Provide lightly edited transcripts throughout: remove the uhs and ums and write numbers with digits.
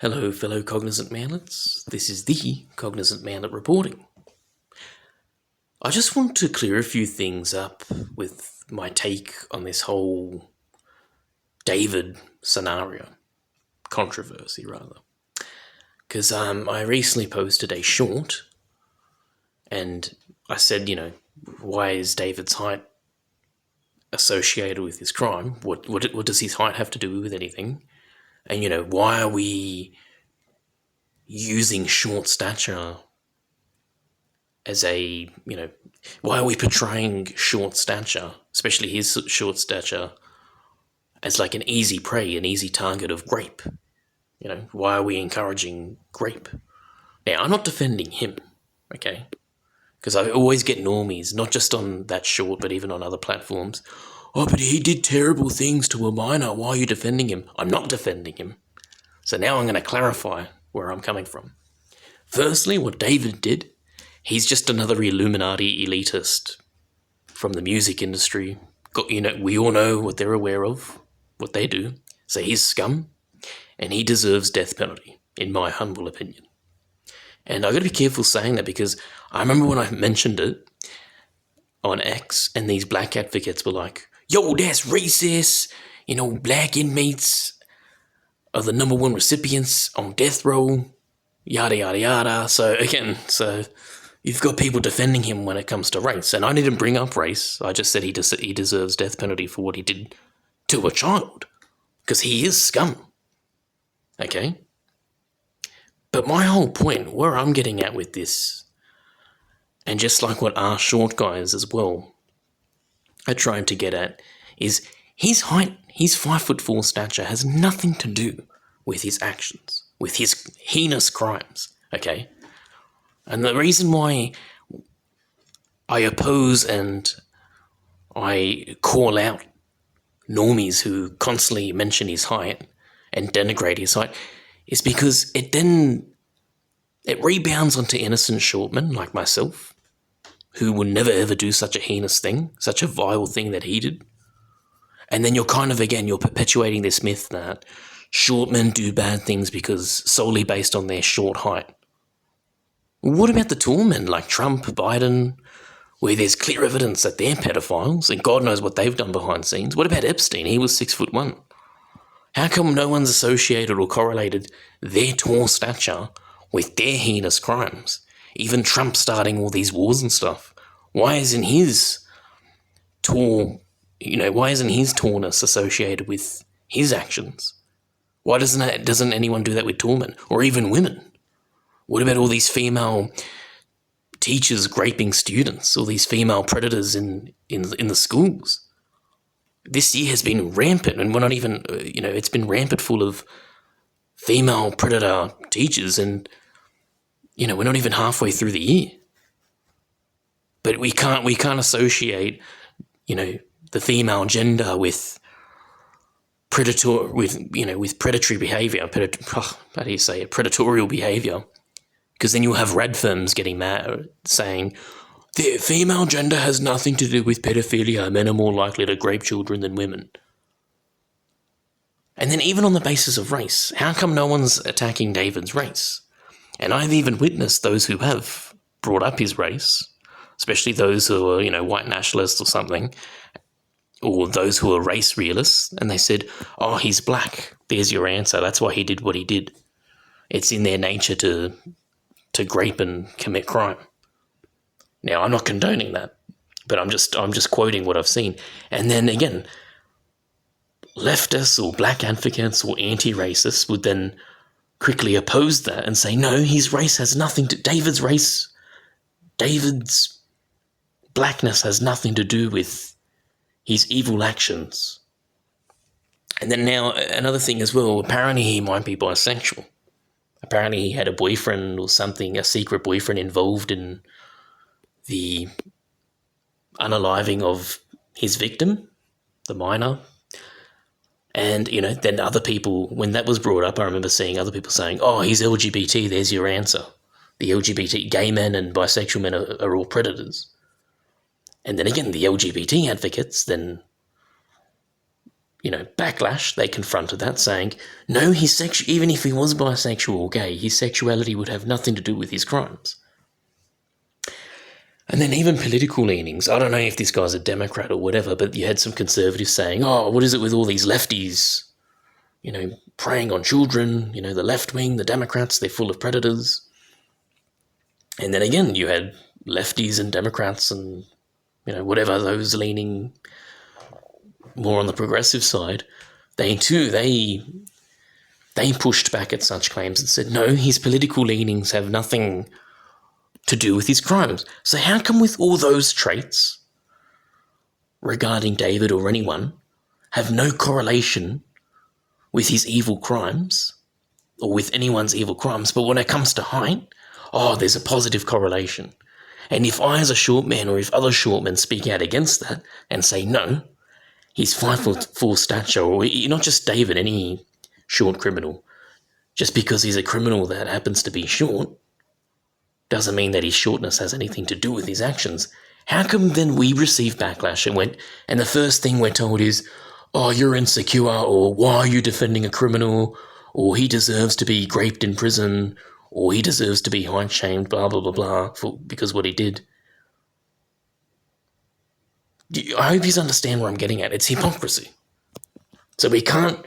Hello, fellow cognizant manlets. This is the Cognizant Manlet reporting. I just want to clear a few things up with my take on this whole David scenario. Controversy, rather. Because I recently posted a short, and I said, why is David's height associated with his crime? What does his height have to do with anything? And, why are we using short stature as why are we portraying short stature, especially his short stature, as like an easy prey, an easy target of grape? Why are we encouraging grape? Now, I'm not defending him, okay? Because I always get normies, not just on that short, but even on other platforms. Oh, but he did terrible things to a minor. Why are you defending him? I'm not defending him. So now I'm going to clarify where I'm coming from. Firstly, what David did, he's just another Illuminati elitist from the music industry. We all know what they're aware of, what they do. So he's scum, and he deserves death penalty, in my humble opinion. And I've got to be careful saying that because I remember when I mentioned it on X, and these black advocates were like, yo, that's racist, black inmates are the number one recipients on death row, yada, yada, yada. So you've got people defending him when it comes to race. And I didn't bring up race. I just said he deserves death penalty for what he did to a child. Because he is scum. Okay? But my whole point, where I'm getting at with this, and just like what our short guys as well are trying to get at, is his height, his 5'4" stature has nothing to do with his actions, with his heinous crimes, okay? And the reason why I oppose and I call out normies who constantly mention his height and denigrate his height is because it rebounds onto innocent shortmen like myself, who would never ever do such a heinous thing, such a vile thing that he did. And then you're perpetuating this myth that short men do bad things because solely based on their short height. What about the tall men like Trump, Biden, where there's clear evidence that they're pedophiles and God knows what they've done behind the scenes? What about Epstein? He was 6'1". How come no one's associated or correlated their tall stature with their heinous crimes? Even Trump starting all these wars and stuff. Why isn't his tallness associated with his actions? Why doesn't anyone do that with tall men or even women? What about all these female teachers raping students, all these female predators in the schools? This year has been rampant, and we're not even, it's been rampant full of female predator teachers, and, we're not even halfway through the year. But we can't associate, the female gender with predatory behavior. How do you say it? Predatorial behavior. Because then you'll have rad firms getting mad saying, the female gender has nothing to do with pedophilia. Men are more likely to rape children than women. And then even on the basis of race, how come no one's attacking David's race? And I've even witnessed those who have brought up his race, especially those who are, white nationalists or something, or those who are race realists, and they said, oh, he's black. There's your answer. That's why he did what he did. It's in their nature to grape and commit crime. Now, I'm not condoning that, but I'm just quoting what I've seen. And then again, leftists or black advocates or anti-racists would then quickly oppose that and say, no, his race has nothing to... David's blackness has nothing to do with his evil actions. And then now, another thing as well, apparently he might be bisexual. Apparently he had a boyfriend or something, a secret boyfriend involved in the unaliving of his victim, the minor. And, then other people, when that was brought up, I remember seeing other people saying, oh, he's LGBT, there's your answer. The LGBT, gay men and bisexual men are all predators. And then again, the LGBT advocates then, backlash, they confronted that, saying, no, even if he was bisexual or gay, his sexuality would have nothing to do with his crimes. And then even political leanings. I don't know if this guy's a Democrat or whatever, but you had some conservatives saying, oh, what is it with all these lefties, preying on children, the left wing, the Democrats, they're full of predators. And then again, you had lefties and Democrats and, whatever, those leaning more on the progressive side. They pushed back at such claims and said, no, his political leanings have nothing to do with his crimes. So how come with all those traits regarding David or anyone have no correlation with his evil crimes or with anyone's evil crimes, but when it comes to height, there's a positive correlation. And if I as a short man or if other short men speak out against that and say no, he's 5'4" stature, or not just David, any short criminal, just because he's a criminal that happens to be short, doesn't mean that his shortness has anything to do with his actions. How come then we receive backlash and the first thing we're told is, oh, you're insecure, or why are you defending a criminal, or he deserves to be raped in prison, or he deserves to be height-shamed, blah, blah, blah, blah, because what he did. I hope you understand where I'm getting at. It's hypocrisy. So we can't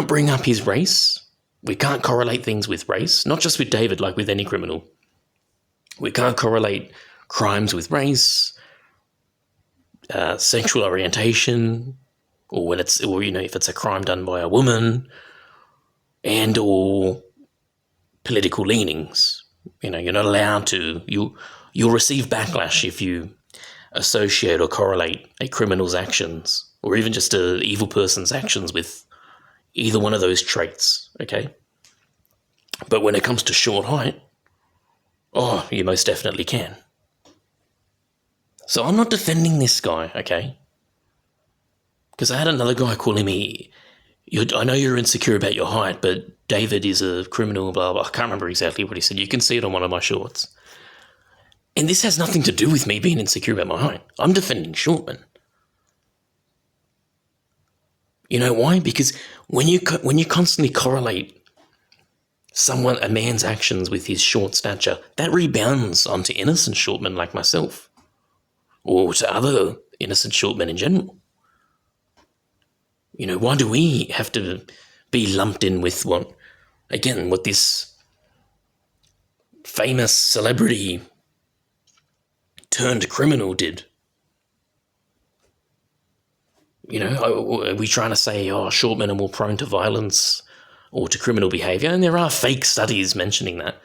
bring up his race. We can't correlate things with race, not just with David, like with any criminal. We can't correlate crimes with race, sexual orientation, or if it's a crime done by a woman, and or political leanings. You're not allowed to. You'll receive backlash if you associate or correlate a criminal's actions, or even just an evil person's actions, with either one of those traits, okay? But when it comes to short height, you most definitely can. So I'm not defending this guy, okay? Because I had another guy calling me, I know you're insecure about your height, but David is a criminal, blah, blah. I can't remember exactly what he said. You can see it on one of my shorts. And this has nothing to do with me being insecure about my height. I'm defending short men. You know why? Because when you constantly correlate a man's actions with his short stature, that rebounds onto innocent short men like myself, or to other innocent short men in general. Why do we have to be lumped in with what this famous celebrity turned criminal did? Are we trying to say, short men are more prone to violence or to criminal behaviour? And there are fake studies mentioning that.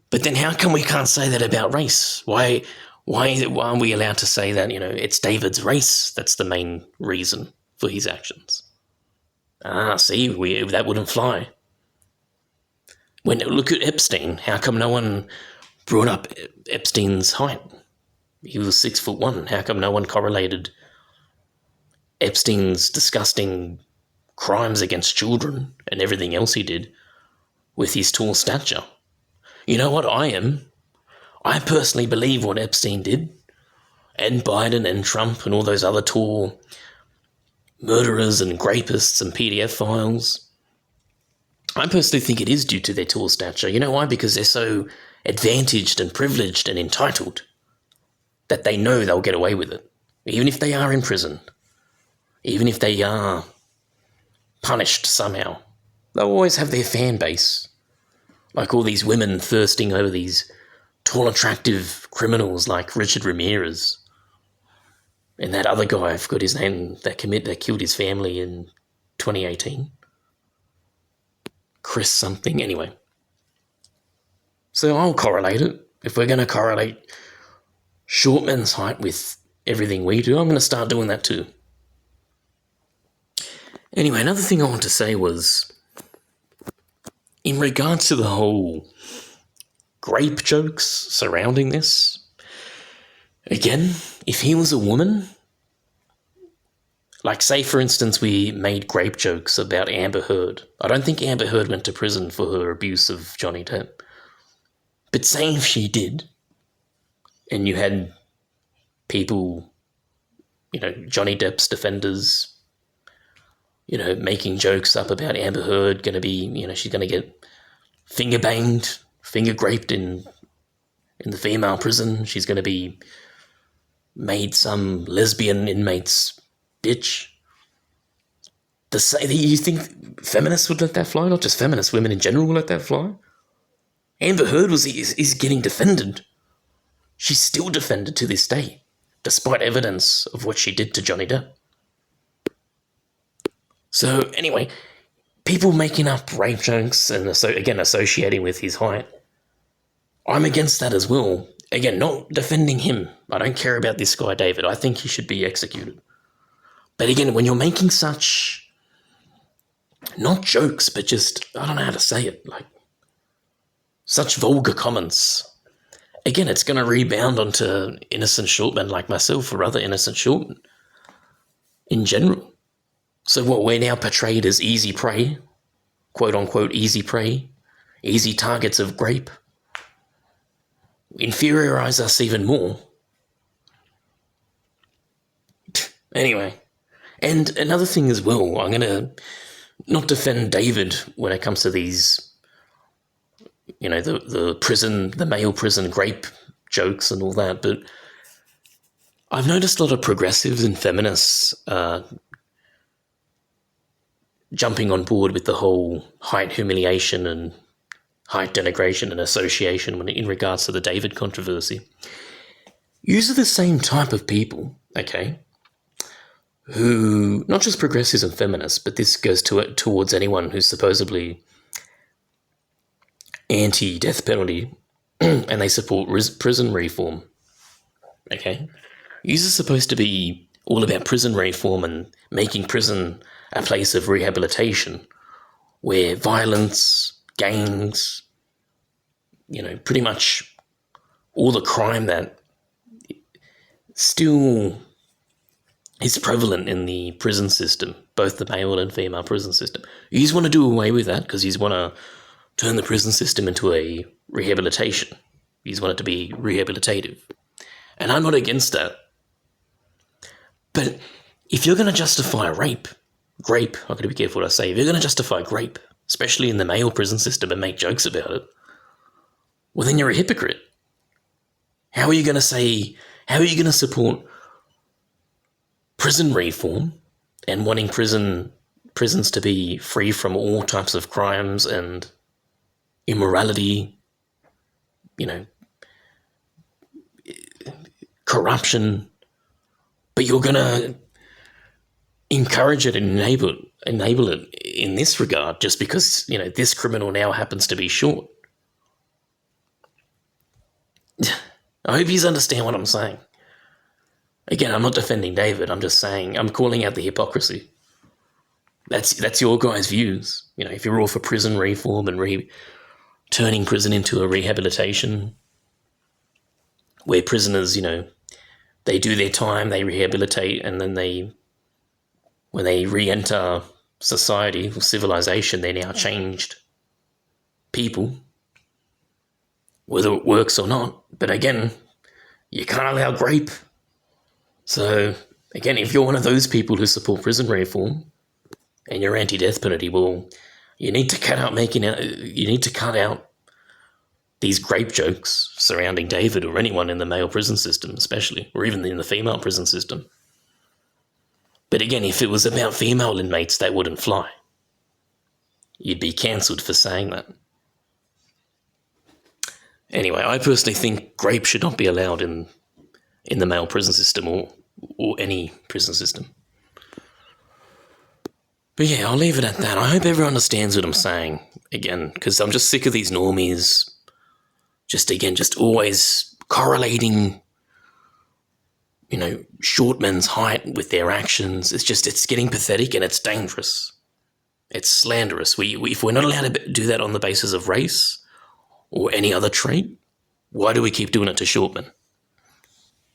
But then how come we can't say that about race? Why aren't we allowed to say that, it's David's race that's the main reason for his actions? That wouldn't fly. Look at Epstein. How come no one brought up Epstein's height? He was 6'1". How come no one correlated Epstein's disgusting crimes against children and everything else he did with his tall stature? You know what I personally believe what Epstein did, and Biden and Trump and all those other tall murderers and rapists and PDF files. I personally think it is due to their tall stature. You know why? Because they're so advantaged and privileged and entitled that they know they'll get away with it. Even if they are in prison, even if they are punished somehow, they'll always have their fan base. Like all these women thirsting over these tall, attractive criminals like Richard Ramirez. And that other guy, I forgot his name, that killed his family in 2018. Chris something, anyway. So I'll correlate it. If we're going to correlate short men's height with everything we do, I'm going to start doing that too. Anyway, another thing I want to say was, in regards to the whole grape jokes surrounding this, again, if he was a woman, like say for instance we made grape jokes about Amber Heard. I don't think Amber Heard went to prison for her abuse of Johnny Depp. But say if she did, and you had people Johnny Depp's defenders, making jokes up about Amber Heard going to be, she's going to get finger banged, finger graped in the female prison. She's going to be made some lesbian inmate's bitch. To say that you think feminists would let that fly, not just feminists, women in general will let that fly? Amber Heard is getting defended. She's still defended to this day, despite evidence of what she did to Johnny Depp. So anyway, people making up rape jokes and again associating with his height, I'm against that as well. Again, not defending him. I don't care about this guy, David. I think he should be executed. But again, when you're making such, not jokes, but just, I don't know how to say it, like, such vulgar comments, again, it's going to rebound onto innocent shortmen like myself, or other innocent shortmen in general. So what, we're now portrayed as easy prey, quote-unquote easy prey, easy targets of grape, inferiorize us even more. Anyway, and another thing as well, I'm going to not defend David when it comes to these, the male prison grape jokes and all that, but I've noticed a lot of progressives and feminists jumping on board with the whole height humiliation and height denigration and association in regards to the David controversy. These are the same type of people, okay, who, not just progressives and feminists, but this goes towards anyone who's supposedly anti-death penalty and they support prison reform, okay? These are supposed to be all about prison reform and making prison a place of rehabilitation where violence, gangs, pretty much all the crime that still is prevalent in the prison system, both the male and female prison system. You just want to do away with that because you want to turn the prison system into a rehabilitation. You just want it to be rehabilitative. And I'm not against that. But if you're going to justify grape, I've got to be careful what I say. If you're going to justify grape, especially in the male prison system, and make jokes about it, well, then you're a hypocrite. How are you going to support prison reform and wanting prisons to be free from all types of crimes and immorality, corruption, but you're going to encourage it and enable it in this regard just because, this criminal now happens to be short? I hope you understand what I'm saying. Again, I'm not defending David. I'm just saying, I'm calling out the hypocrisy. That's your guys' views. If you're all for prison reform and turning prison into a rehabilitation where prisoners, they do their time, they rehabilitate, and then when they re-enter society or civilization, they're now changed people, whether it works or not. But again, you can't allow grape. So again, if you're one of those people who support prison reform and you're anti-death penalty, well, you need to cut out these grape jokes surrounding David or anyone in the male prison system, especially, or even in the female prison system. But again, if it was about female inmates, that wouldn't fly. You'd be cancelled for saying that. Anyway, I personally think grape should not be allowed in the male prison system or any prison system. But yeah, I'll leave it at that. I hope everyone understands what I'm saying, again, because I'm just sick of these normies just always correlating, short men's height with their actions. It's getting pathetic and it's dangerous. It's slanderous. If we're not allowed to do that on the basis of race or any other trait, why do we keep doing it to short men?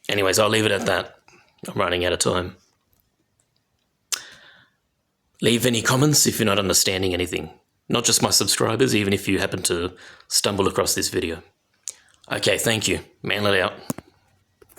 Anyways, I'll leave it at that. I'm running out of time. Leave any comments if you're not understanding anything. Not just my subscribers, even if you happen to stumble across this video. Okay, thank you. Manlet out.